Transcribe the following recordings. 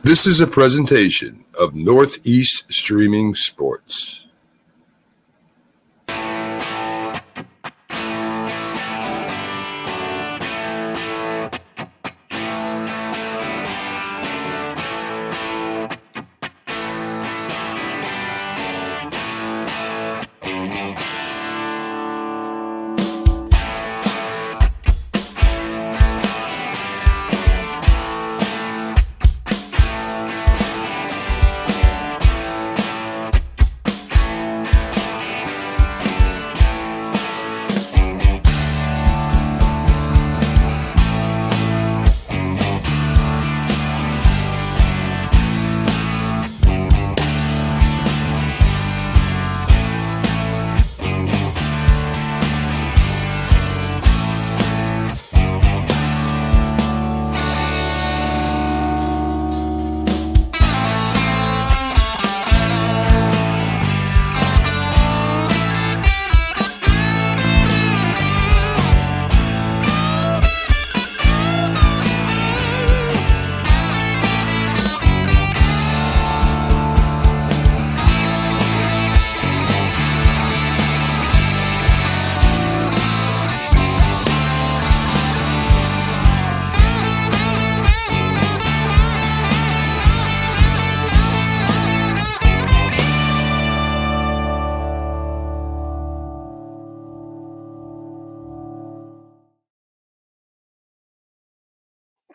This is a presentation of Northeast Streaming Sports.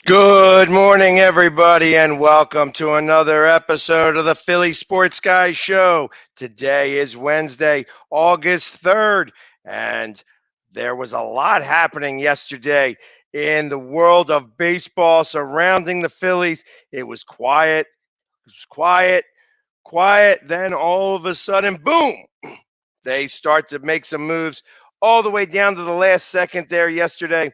Good morning, everybody, and welcome to another episode of the Philly Sports Guy Show. Today is Wednesday, August 3rd, and there was a lot happening yesterday in the world of baseball surrounding the Phillies. It was quiet, quiet. Then all of a sudden, boom, they start to make some moves all the way down to the last second there yesterday.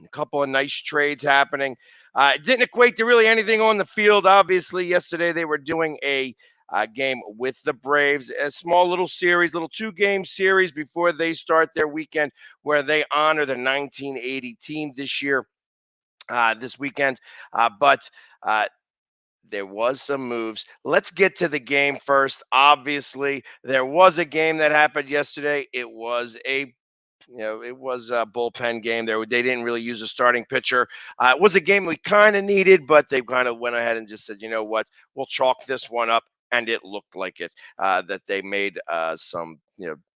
A couple of nice trades happening. It didn't equate to really anything on the field. Obviously, yesterday they were doing a game with the Braves, a small little series, little 2-game series before they start their weekend where they honor the 1980 team this year, this weekend. But there was some moves. Let's get to the game first. Obviously, there was a game that happened yesterday. It was a bullpen game. They didn't really use a starting pitcher. It was a game we kind of needed, but they kind of went ahead and just said, you know what, we'll chalk this one up, and it looked like it. That they made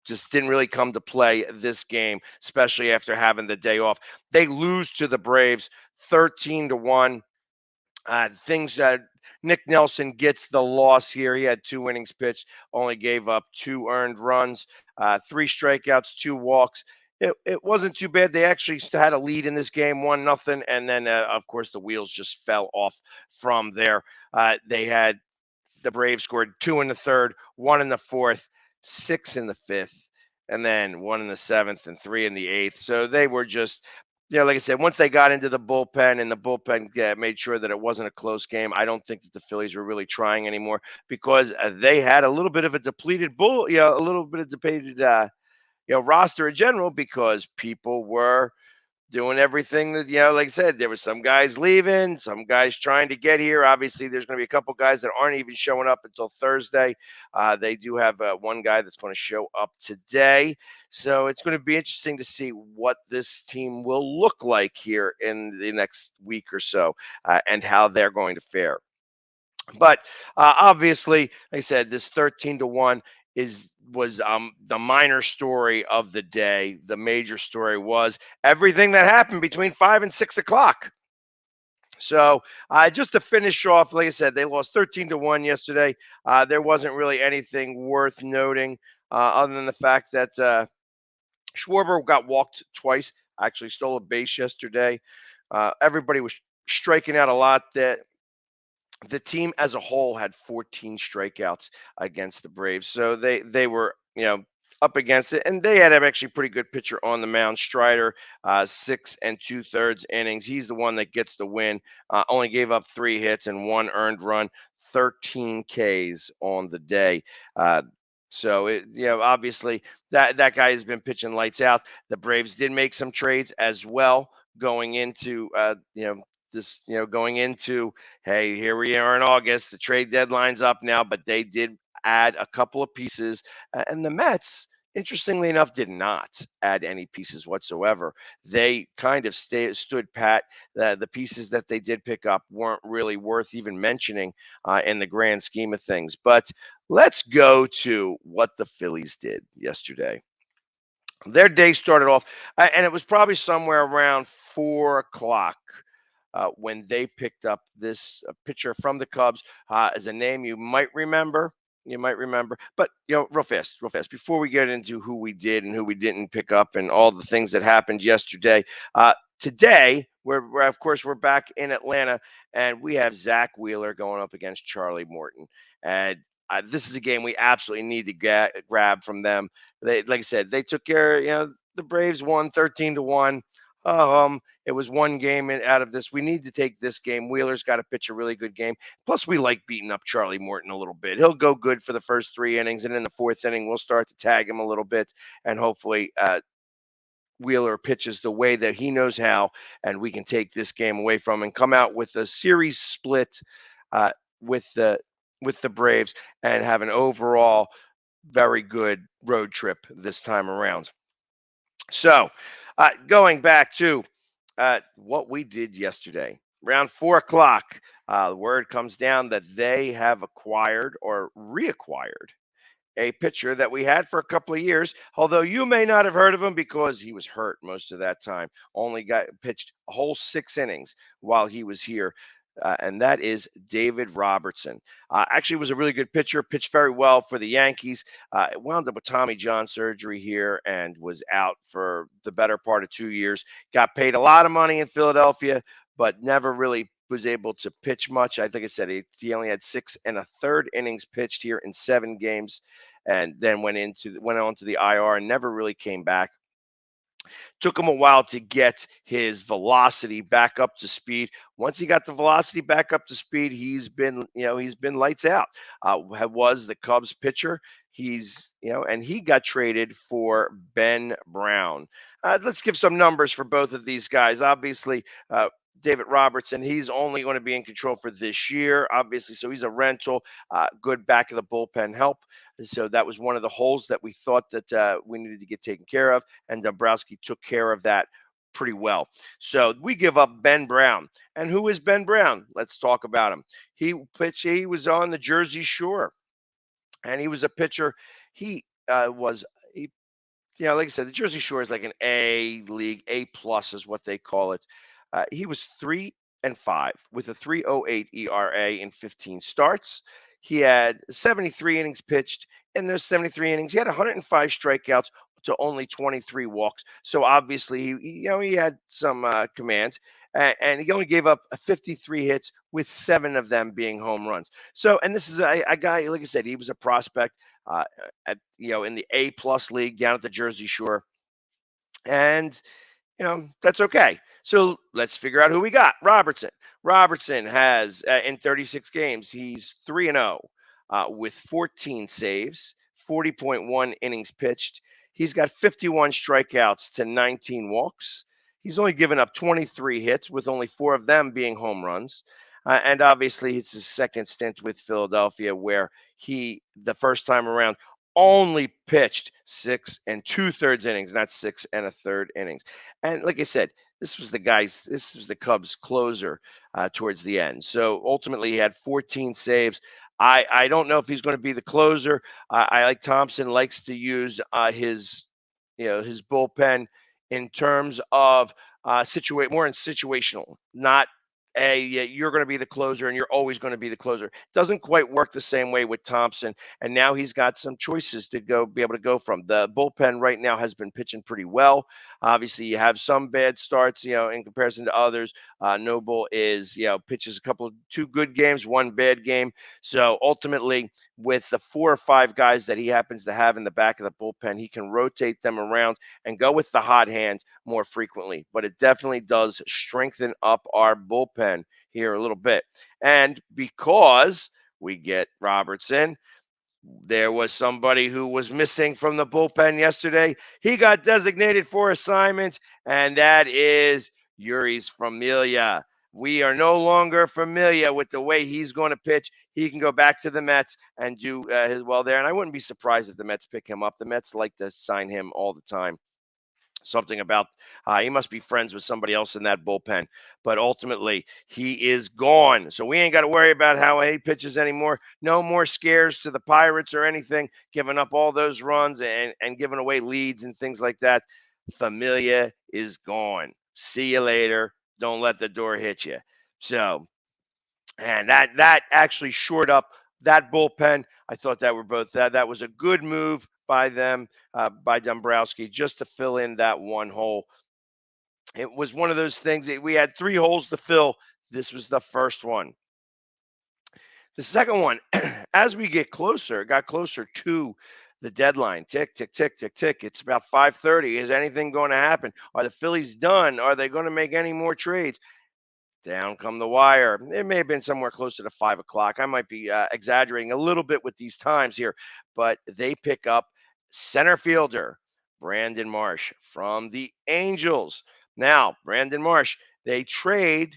just didn't really come to play this game, especially after having the day off. They lose to the Braves 13-1. Things that Nick Nelson gets the loss here. He had 2 innings pitched, only gave up 2 earned runs, 3 strikeouts, 2 walks. It wasn't too bad. They actually had a lead in this game, 1-0, and then of course the wheels just fell off from there. They had the Braves scored 2 in the third, 1 in the fourth, 6 in the fifth, and then 1 in the seventh and 3 in the eighth. So they were just, like I said, once they got into the bullpen and the bullpen made sure that it wasn't a close game, I don't think that the Phillies were really trying anymore because they had a little bit of a depleted a little bit of depleted, roster in general because people were doing everything that, like I said, there were some guys leaving, some guys trying to get here. Obviously, there's going to be a couple guys that aren't even showing up until Thursday. They do have one guy that's going to show up today. So it's going to be interesting to see what this team will look like here in the next week or so and how they're going to fare. But obviously, like I said, this 13-1 was the minor story of the day. The major story was everything that happened between 5 and 6 o'clock. So just to finish off, like I said, they lost 13-1 yesterday. There wasn't really anything worth noting other than the fact that Schwarber got walked twice. Actually stole a base yesterday. Everybody was striking out a lot. That the team as a whole had 14 strikeouts against the Braves. So they were, up against it. And they had actually a pretty good pitcher on the mound, Strider, 6 2/3 innings. He's the one that gets the win. Only gave up 3 hits and 1 earned run, 13 Ks on the day. So obviously that guy has been pitching lights out. The Braves did make some trades as well going into this, going into, hey, here we are in August, the trade deadline's up now, but they did add a couple of pieces, and the Mets, interestingly enough, did not add any pieces whatsoever. They kind of stood pat. The pieces that they did pick up weren't really worth even mentioning in the grand scheme of things. But let's go to what the Phillies did yesterday. Their day started off, and it was probably somewhere around 4 o'clock when they picked up this pitcher from the Cubs, as a name you might remember. You might remember, but real fast, before we get into who we did and who we didn't pick up and all the things that happened yesterday. Today, we're of course we're back in Atlanta, and we have Zach Wheeler going up against Charlie Morton, and this is a game we absolutely need to grab from them. They, like I said, they took care. The Braves won 13-1. It was one game out of this. We need to take this game. Wheeler's got to pitch a really good game. Plus, we like beating up Charlie Morton a little bit. He'll go good for the first 3 innings, and in the fourth inning, we'll start to tag him a little bit, and hopefully Wheeler pitches the way that he knows how, and we can take this game away from him and come out with a series split uh, with the Braves and have an overall very good road trip this time around. So, going back to what we did yesterday, around 4 o'clock, the word comes down that they have acquired or reacquired a pitcher that we had for a couple of years, although you may not have heard of him because he was hurt most of that time. Only got pitched a whole 6 innings while he was here. And that is David Robertson. Actually was a really good pitcher, pitched very well for the Yankees. Wound up with Tommy John surgery here and was out for the better part of 2 years. Got paid a lot of money in Philadelphia, but never really was able to pitch much. I think I said he only had 6 1/3 innings pitched here in 7 games, and then went on to the IR and never really came back. Took him a while to get his velocity back up to speed. Once he got the velocity back up to speed, he's been lights out. Was the Cubs pitcher. And he got traded for Ben Brown. Let's give some numbers for both of these guys. Obviously, David Robertson, he's only going to be in control for this year, obviously. So he's a rental, good back of the bullpen help. So that was one of the holes that we thought that we needed to get taken care of. And Dombrowski took care of that pretty well. So we give up Ben Brown. And who is Ben Brown? Let's talk about him. He was on the Jersey Shore, and he was a pitcher. He like I said, the Jersey Shore is like an A league, A plus is what they call it. He was 3-5 with a 3.08 ERA in 15 starts. He had 73 innings pitched. In those 73 innings, he had 105 strikeouts to only 23 walks. So obviously, he had some command, and he only gave up 53 hits, with 7 of them being home runs. So, and this is a guy, like I said, he was a prospect in the A plus league down at the Jersey Shore, and that's okay. So let's figure out who we got. Robertson has in 36 games, he's 3-0 with 14 saves, 40.1 innings pitched. He's got 51 strikeouts to 19 walks. He's only given up 23 hits, with only 4 of them being home runs. And obviously, it's his second stint with Philadelphia, where the first time around, only pitched 6 2/3 innings, not 6 1/3 innings. And like I said, this was the Cubs closer towards the end. So ultimately, he had 14 saves. I don't know if he's going to be the closer. I like Thompson likes to use his bullpen in terms of more in situational, not you're going to be the closer and you're always going to be the closer. Doesn't quite work the same way with Thompson, and now he's got some choices to be able to go from. The bullpen right now has been pitching pretty well. Obviously, you have some bad starts, in comparison to others. Noble pitches 2 good games, 1 bad game. So ultimately, with the 4 or 5 guys that he happens to have in the back of the bullpen, he can rotate them around and go with the hot hand more frequently. But it definitely does strengthen up our bullpen here a little bit. And because we get Robertson, there was somebody who was missing from the bullpen yesterday. He got designated for assignment, and that is Jeurys Familia. We are no longer familiar with the way he's going to pitch. He can go back to the Mets and do his well there. And I wouldn't be surprised if the Mets pick him up. The Mets like to sign him all the time. Something about he must be friends with somebody else in that bullpen. But ultimately, he is gone. So we ain't got to worry about how he pitches anymore. No more scares to the Pirates or anything, giving up all those runs and giving away leads and things like that. Familia is gone. See you later. Don't let the door hit you. So, and that actually shored up that bullpen. I thought that was a good move by them, by Dombrowski, just to fill in that one hole. It was one of those things that we had 3 holes to fill. This was the first one. The second one, as we got closer to the deadline. Tick, tick, tick, tick, tick. It's about 5:30. Is anything going to happen? Are the Phillies done? Are they going to make any more trades? Down come the wire. It may have been somewhere closer to 5 o'clock. I might be exaggerating a little bit with these times here, but they pick up center fielder Brandon Marsh from the Angels. Now, Brandon Marsh, they trade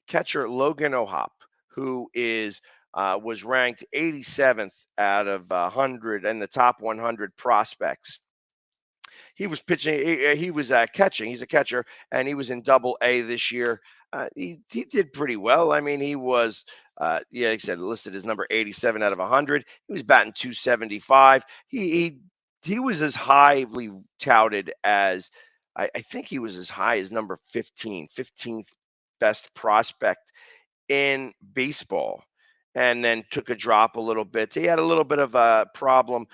catcher Logan O'Hoppe, who was ranked 87th out of 100 in the top 100 prospects. He was pitching. He was catching. He's a catcher, and he was in Double A this year. He did pretty well. I mean, he was, like I said, listed as number 87 out of 100. He was batting 275. He was as highly touted as I think he was as high as number 15th best prospect in baseball. And then took a drop a little bit. He had a little bit of a problem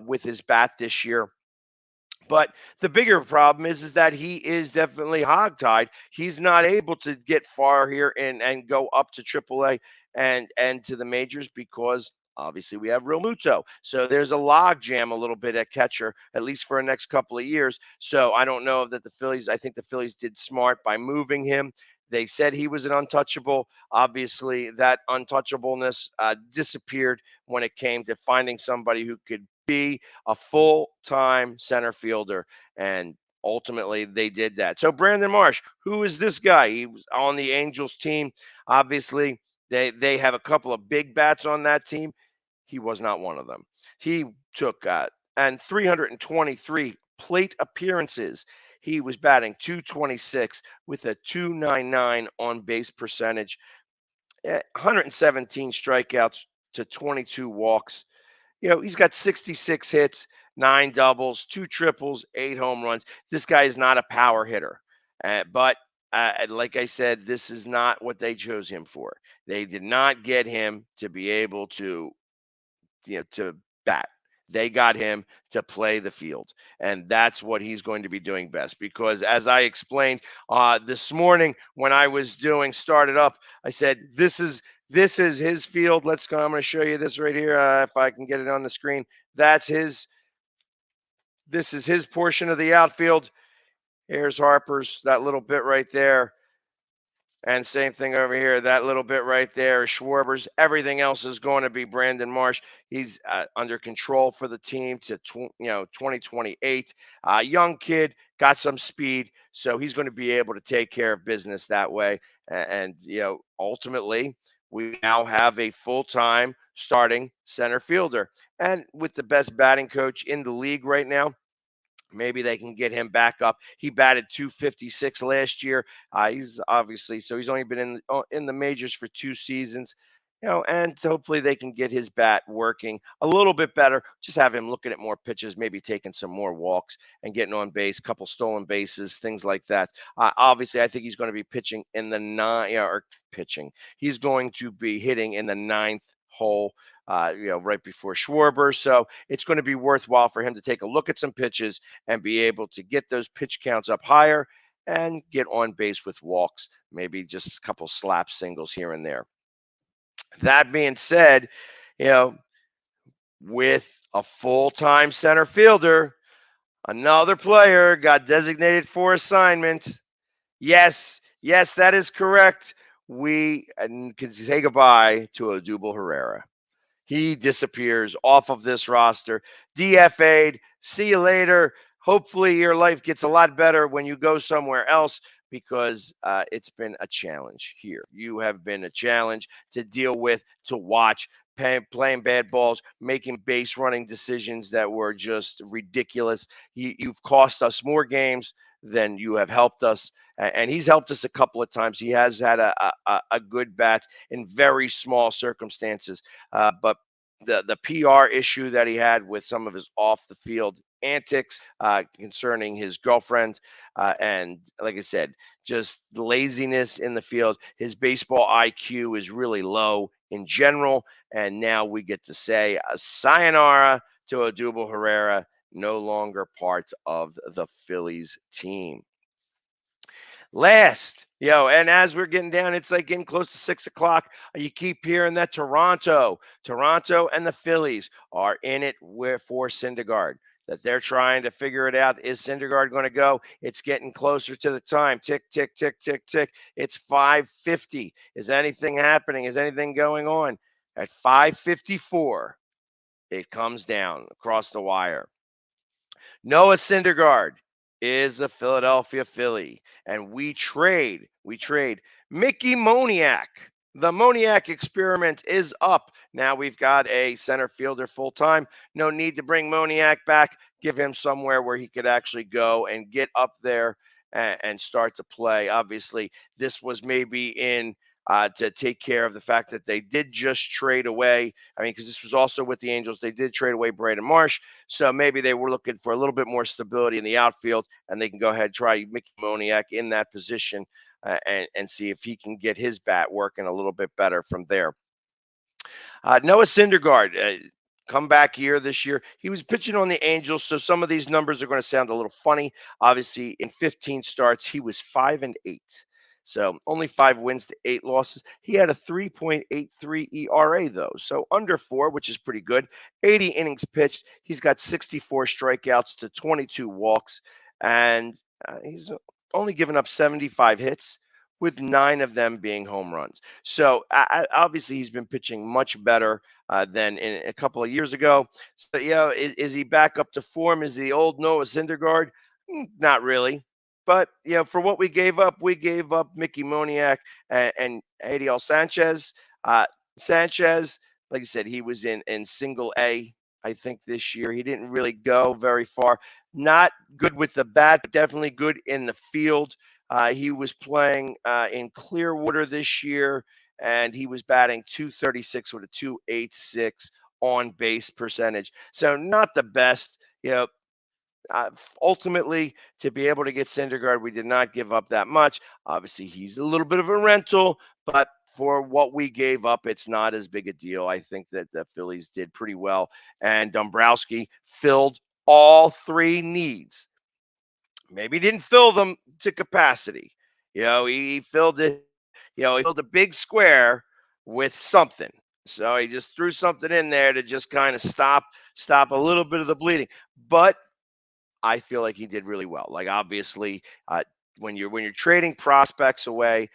with his bat this year. But the bigger problem is that he is definitely hogtied. He's not able to get far here and go up to AAA and to the majors because obviously we have Real Muto. So there's a log jam a little bit at catcher, at least for the next couple of years. So I don't know that I think the Phillies did smart by moving him. They said he was an untouchable. Obviously, that untouchableness disappeared when it came to finding somebody who could be a full-time center fielder, and ultimately they did that. So Brandon Marsh, who is this guy? He was on the Angels team. Obviously, they have a couple of big bats on that team. He was not one of them. He took and 323 plate appearances. He was batting 226 with a 299 on base percentage, 117 strikeouts to 22 walks. He's got 66 hits, 9 doubles, 2 triples, 8 home runs. This guy is not a power hitter. But like I said, this is not what they chose him for. They did not get him to be able to bat. They got him to play the field, and that's what he's going to be doing best. Because as I explained this morning when I was started up, I said this is his field. Let's go. I'm going to show you this right here if I can get it on the screen. This is his portion of the outfield. Here's Harper's, that little bit right there. And same thing over here, that little bit right there is Schwarber's. Everything else is going to be Brandon Marsh. He's under control for the team to 2028. Young kid, got some speed, so he's going to be able to take care of business that way. And ultimately, we now have a full-time starting center fielder, and with the best batting coach in the league right now. Maybe they can get him back up. He batted 256 last year. He's only been in the majors for 2 seasons, and hopefully they can get his bat working a little bit better. Just have him looking at more pitches, maybe taking some more walks and getting on base, couple stolen bases, things like that. Obviously, I think he's going to be pitching in the He's going to be hitting in the 9th hole. Right before Schwarber. So it's going to be worthwhile for him to take a look at some pitches and be able to get those pitch counts up higher and get on base with walks, maybe just a couple slap singles here and there. That being said, with a full-time center fielder, another player got designated for assignment. Yes, that is correct. We can say goodbye to Odubel Herrera. He disappears off of this roster. DFA'd. See you later. Hopefully your life gets a lot better when you go somewhere else. because it's been a challenge here. You have been a challenge to deal with, to watch, playing bad balls, making base running decisions that were just ridiculous. You've cost us more games than you have helped us. And he's helped us a couple of times. He has had a good bat in very small circumstances. But the PR issue that he had with some of his off the field antics concerning his girlfriend, and like I said, just laziness in the field. His baseball IQ is really low in general, and now we get to say a sayonara to Odubel Herrera, no longer part of the Phillies team. Last, and as we're getting down, it's like getting close to 6 o'clock. You keep hearing that Toronto and the Phillies are in it for Syndergaard, that they're trying to figure it out. Is Syndergaard going to go? It's getting closer to the time. Tick, tick, tick, tick, tick. It's 5:50. Is anything happening? Is anything going on? At 5:54, it comes down across the wire. Noah Syndergaard is a Philadelphia Philly, and we trade Mickey Moniak. The Moniak experiment is up. Now we've got a center fielder full time. No need to bring Moniak back. Give him somewhere where he could actually go and get up there and start to play. Obviously, this was maybe in to take care of the fact that they did just trade away. I mean, because this was also with the Angels. They did trade away Braden Marsh. So maybe they were looking for a little bit more stability in the outfield, and they can go ahead and try Mickey Moniak in that position and see if he can get his bat working a little bit better from there. Noah Syndergaard, comeback year this year. He was pitching on the Angels, so some of these numbers are going to sound a little funny. Obviously, in 15 starts, he was 5-8. So only 5 wins to 8 losses. He had a 3.83 ERA, though. So under 4, which is pretty good. 80 innings pitched. He's got 64 strikeouts to 22 walks. And he's only given up 75 hits, with 9 of them being home runs. So obviously he's been pitching much better than in a couple of years ago. So, is he back up to form? Is the old Noah Syndergaard? Not really. But, for what we gave up Mickey Moniak and Adiel Sanchez. Sanchez, like I said, he was in single A, I think, this year. He didn't really go very far. Not good with the bat, but definitely good in the field. He was playing in Clearwater this year, and he was batting .236 with a .286 on base percentage. So not the best, ultimately, to be able to get Syndergaard, we did not give up that much. Obviously, he's a little bit of a rental, but for what we gave up, it's not as big a deal. I think that the Phillies did pretty well, and Dombrowski filled all 3 needs. Maybe didn't fill them to capacity. He filled it. He filled a big square with something. So he just threw something in there to just kind of stop a little bit of the bleeding. But I feel like he did really well. Like, obviously, when you're trading prospects away,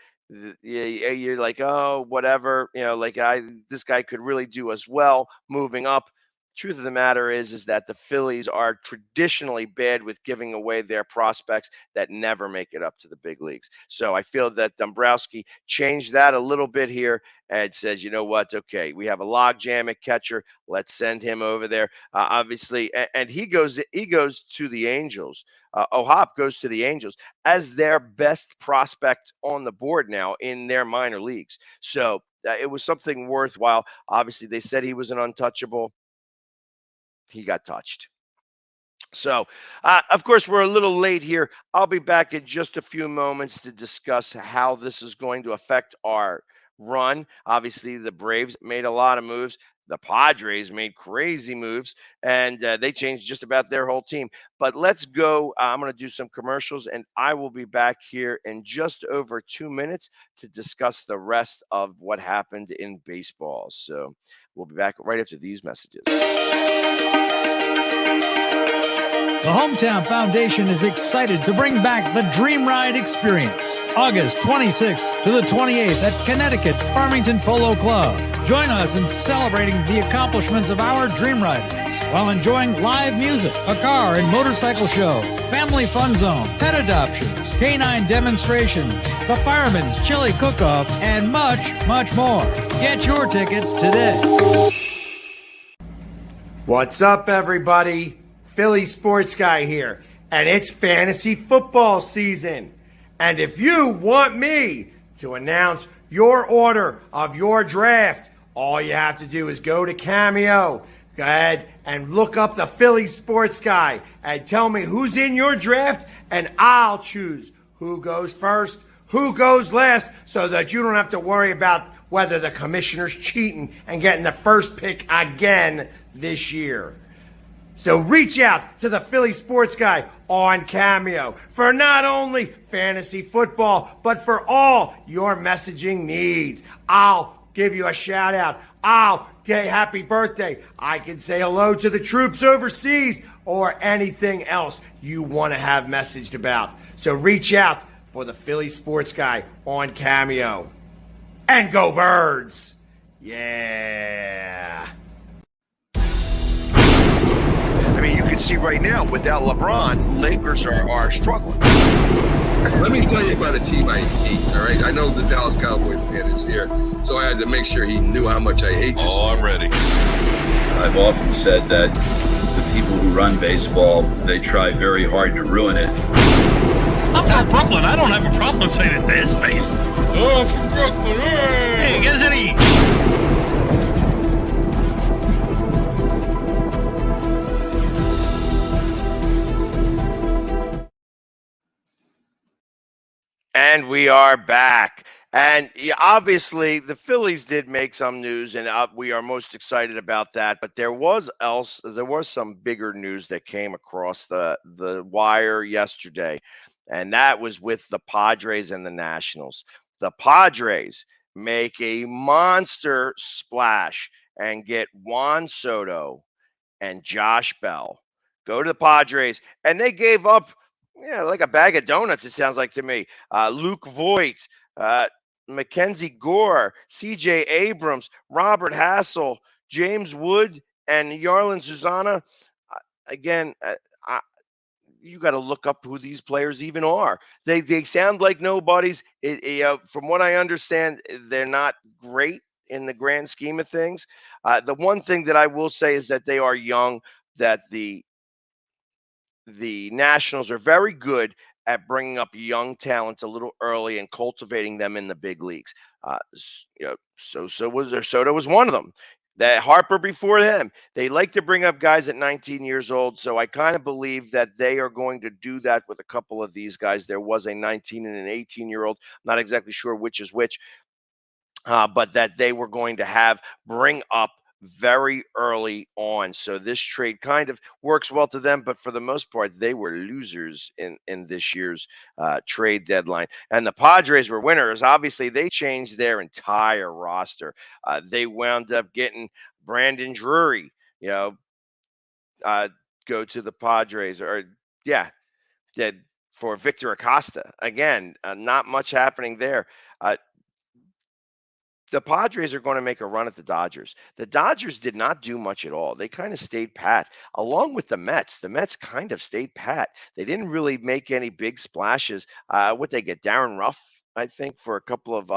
you're like, oh, whatever. This guy could really do us well moving up. Truth of the matter is that the Phillies are traditionally bad with giving away their prospects that never make it up to the big leagues. So I feel that Dombrowski changed that a little bit here and says, you know what? Okay, we have a logjam at catcher. Let's send him over there. Obviously, and he goes to the Angels. O'Hoppe goes to the Angels as their best prospect on the board now in their minor leagues. So it was something worthwhile. Obviously, they said he was an untouchable. He got touched. So, of course, we're a little late here. I'll be back in just a few moments to discuss how this is going to affect our run. Obviously, the Braves made a lot of moves. The Padres made crazy moves, and they changed just about their whole team. But let's go. I'm going to do some commercials, and I will be back here in just over 2 minutes to discuss the rest of what happened in baseball. So we'll be back right after these messages. The Hometown Foundation is excited to bring back the Dream Ride experience, August 26th to the 28th at Connecticut's Farmington Polo Club. Join us in celebrating the accomplishments of our Dream Riders. while enjoying live music, a car and motorcycle show, family fun zone, pet adoptions, canine demonstrations, the Fireman's Chili Cook-Off, and much, much more. Get your tickets today. What's up, everybody? Philly Sports Guy here, and it's fantasy football season. And if you want me to announce your order of your draft, all you have to do is go to Cameo. Go ahead and look up the Philly Sports Guy and tell me who's in your draft, and I'll choose who goes first, who goes last, so that you don't have to worry about whether the commissioner's cheating and getting the first pick again this year. So reach out to the Philly Sports Guy on Cameo for not only fantasy football, but for all your messaging needs. I'll give you a shout out. I'll say happy birthday. I can say hello to the troops overseas or anything else you want to have messaged about. So reach out for the Philly Sports Guy on Cameo. And go Birds! Yeah! I mean, you can see right now, without LeBron, Lakers are struggling. Let me tell you about a team I hate, all right? I know the Dallas Cowboy fan is here, so I had to make sure he knew how much I hate this team. I'm ready. I've often said that the people who run baseball, they try very hard to ruin it. I'm from Brooklyn. I don't have a problem saying it to his face. Oh, I'm from Brooklyn. Hey, guys, any? And we are back. And yeah, obviously, the Phillies did make some news, and we are most excited about that. But there was some bigger news that came across the wire yesterday, and that was with the Padres and the Nationals. The Padres make a monster splash and get Juan Soto and Josh Bell. Go to the Padres, and they gave up, like a bag of donuts, it sounds like to me. Luke Voigt, Mackenzie Gore, C.J. Abrams, Robert Hassel, James Wood, and Yarlin Susana. Again, you got to look up who these players even are. They sound like nobodies. From what I understand, they're not great in the grand scheme of things. The one thing that I will say is that they are young, that the Nationals are very good at bringing up young talent a little early and cultivating them in the big leagues. Soto was one of them. That Harper before him. They like to bring up guys at 19 years old, so I kind of believe that they are going to do that with a couple of these guys. There was a 19 and an 18-year-old, not exactly sure which is which, but that they were going to bring up very early on. So this trade kind of works well to them, but for the most part, they were losers in this year's trade deadline. And the Padres were winners. Obviously, they changed their entire roster. They wound up getting Brandon Drury, go to the Padres, for Victor Acosta. Again, not much happening there. The Padres are going to make a run at the Dodgers. The Dodgers did not do much at all. They kind of stayed pat, along with the Mets. The Mets kind of stayed pat. They didn't really make any big splashes. What they get, Darren Ruff, I think, for a couple of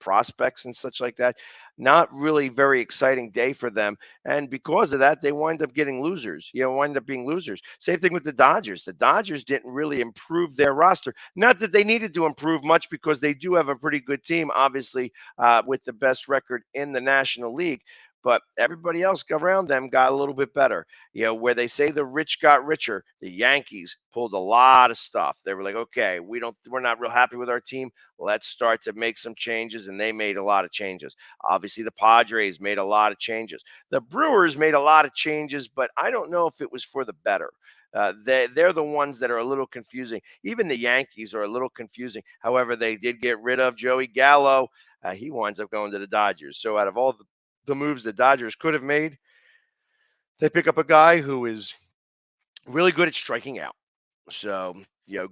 prospects and such like that. Not really very exciting day for them, and because of that, they wind up getting losers. Wind up being losers. Same thing with the Dodgers. The Dodgers didn't really improve their roster. Not that they needed to improve much, because they do have a pretty good team, obviously, with the best record in the National League. But everybody else around them got a little bit better. Where they say the rich got richer, the Yankees pulled a lot of stuff. They were like, okay, we're not real happy with our team. Let's start to make some changes, and they made a lot of changes. Obviously, the Padres made a lot of changes. The Brewers made a lot of changes, but I don't know if it was for the better. They're the ones that are a little confusing. Even the Yankees are a little confusing. However, they did get rid of Joey Gallo. He winds up going to the Dodgers. So out of all the moves the Dodgers could have made, they pick up a guy who is really good at striking out. So,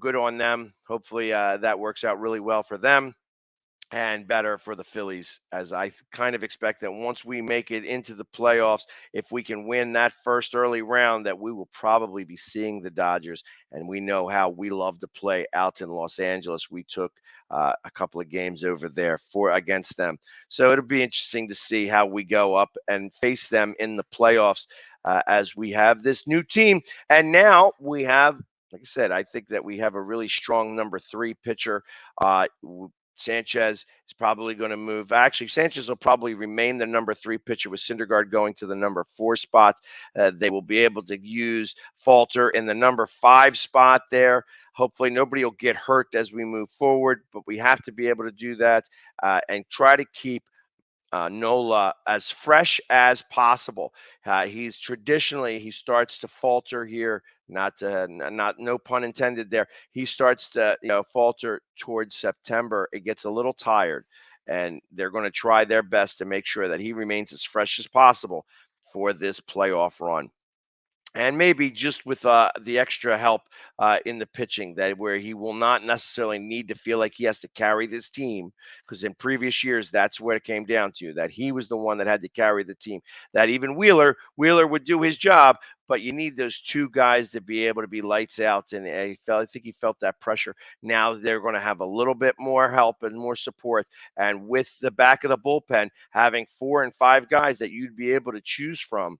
good on them. Hopefully that works out really well for them. and better for the Phillies, as I kind of expect that once we make it into the playoffs, if we can win that first early round, that we will probably be seeing the Dodgers. And we know how we love to play out in Los Angeles. We took a couple of games over there against them, so it'll be interesting to see how we go up and face them in the playoffs as we have this new team. And now we have, like I said, I think that we have a really strong number 3 pitcher. Sanchez is probably going to move. Actually, Sanchez will probably remain the number 3 pitcher with Syndergaard going to the number 4 spot. They will be able to use Falter in the number 5 spot there. Hopefully, nobody will get hurt as we move forward, but we have to be able to do that and try to keep Nola as fresh as possible. He starts to falter here. Not no pun intended there. He starts to falter towards September. It gets a little tired, and they're going to try their best to make sure that he remains as fresh as possible for this playoff run. And maybe just with the extra help in the pitching, that where he will not necessarily need to feel like he has to carry this team, because in previous years that's what it came down to, that he was the one that had to carry the team. That even Wheeler would do his job, but you need those 2 guys to be able to be lights out. And I think he felt that pressure. Now they're going to have a little bit more help and more support, and with the back of the bullpen having 4 and 5 guys that you'd be able to choose from,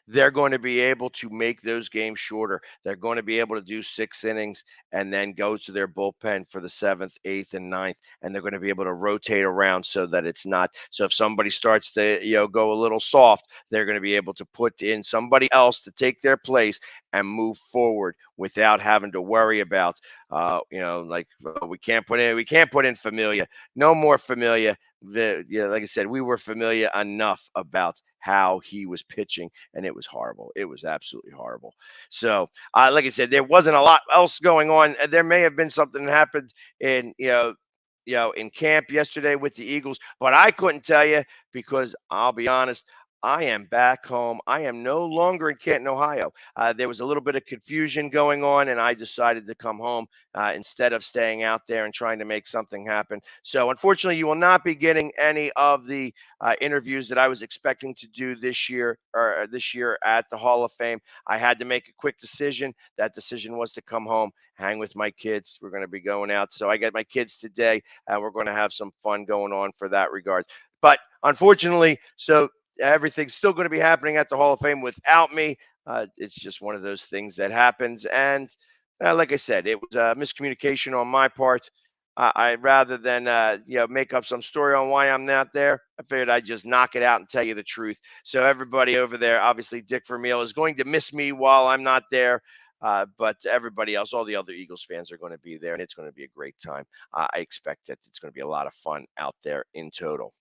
they're going to be able to make those games shorter. They're going to be able to do 6 innings and then go to their bullpen for the 7th, 8th, and 9th. And they're going to be able to rotate around so that it's not. So if somebody starts to go a little soft, they're going to be able to put in somebody else to take their place and move forward without having to worry about, we can't put in Familia. No more Familia. Like I said, we were familiar enough about how he was pitching, and it was horrible. It was absolutely horrible. So, like I said, there wasn't a lot else going on. There may have been something that happened in in camp yesterday with the Eagles, but I couldn't tell you, because I'll be honest, I am back home. I am no longer in Canton, Ohio. There was a little bit of confusion going on, and I decided to come home instead of staying out there and trying to make something happen. So, unfortunately, you will not be getting any of the interviews that I was expecting to do this year at the Hall of Fame. I had to make a quick decision. That decision was to come home, hang with my kids. We're going to be going out. So I got my kids today, and we're going to have some fun going on for that regard. But unfortunately, everything's still going to be happening at the Hall of Fame without me. It's just one of those things that happens. And like I said, it was a miscommunication on my part. I rather than make up some story on why I'm not there, I figured I'd just knock it out and tell you the truth. So everybody over there, obviously Dick Vermeil, is going to miss me while I'm not there. But everybody else, all the other Eagles fans, are going to be there, and it's going to be a great time. I expect that it's going to be a lot of fun out there in total.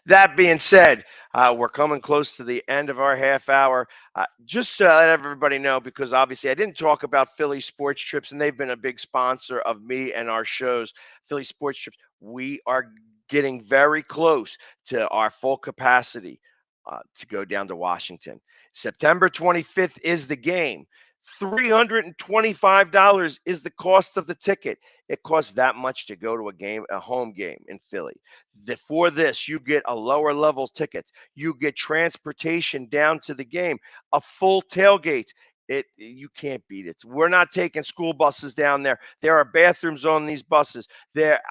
That being said, we're coming close to the end of our half hour. Just to let everybody know, because obviously I didn't talk about Philly Sports Trips, and they've been a big sponsor of me and our shows. Philly Sports Trips, we are getting very close to our full capacity to go down to Washington. September 25th is the game. $325 is the cost of the ticket. It costs that much to go to a home game in Philly. For this, you get a lower level ticket. You get transportation down to the game, a full tailgate. You can't beat it. We're not taking school buses down there. There are bathrooms on these buses.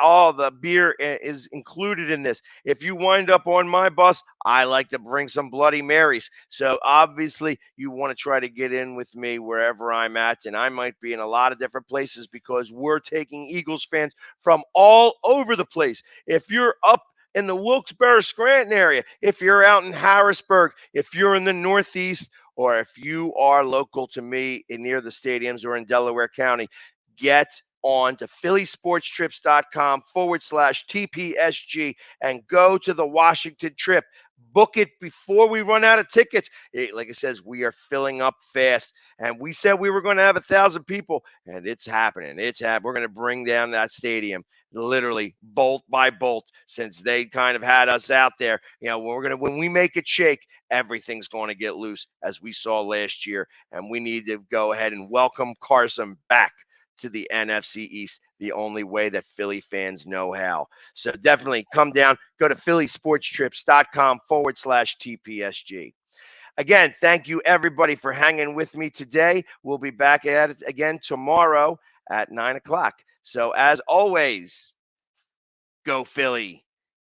All the beer is included in this. If you wind up on my bus, I like to bring some Bloody Marys. So obviously you want to try to get in with me wherever I'm at, and I might be in a lot of different places because we're taking Eagles fans from all over the place. If you're up in the Wilkes-Barre, Scranton area, if you're out in Harrisburg, if you're in the Northeast, or if you are local to me near the stadiums or in Delaware County, get on to phillysportstrips.com/TPSG and go to the Washington trip. Book it before we run out of tickets. Like it says, we are filling up fast. And we said we were going to have 1,000 people, and it's happening. We're going to bring down that stadium literally bolt by bolt, since they kind of had us out there. When we make it shake, everything's going to get loose, as we saw last year. And we need to go ahead and welcome Carson back to the NFC East the only way that Philly fans know how. So definitely come down, go to phillysportstrips.com/TPSG. Again, thank you everybody for hanging with me today. We'll be back at it again tomorrow at 9 o'clock. So as always, go Philly.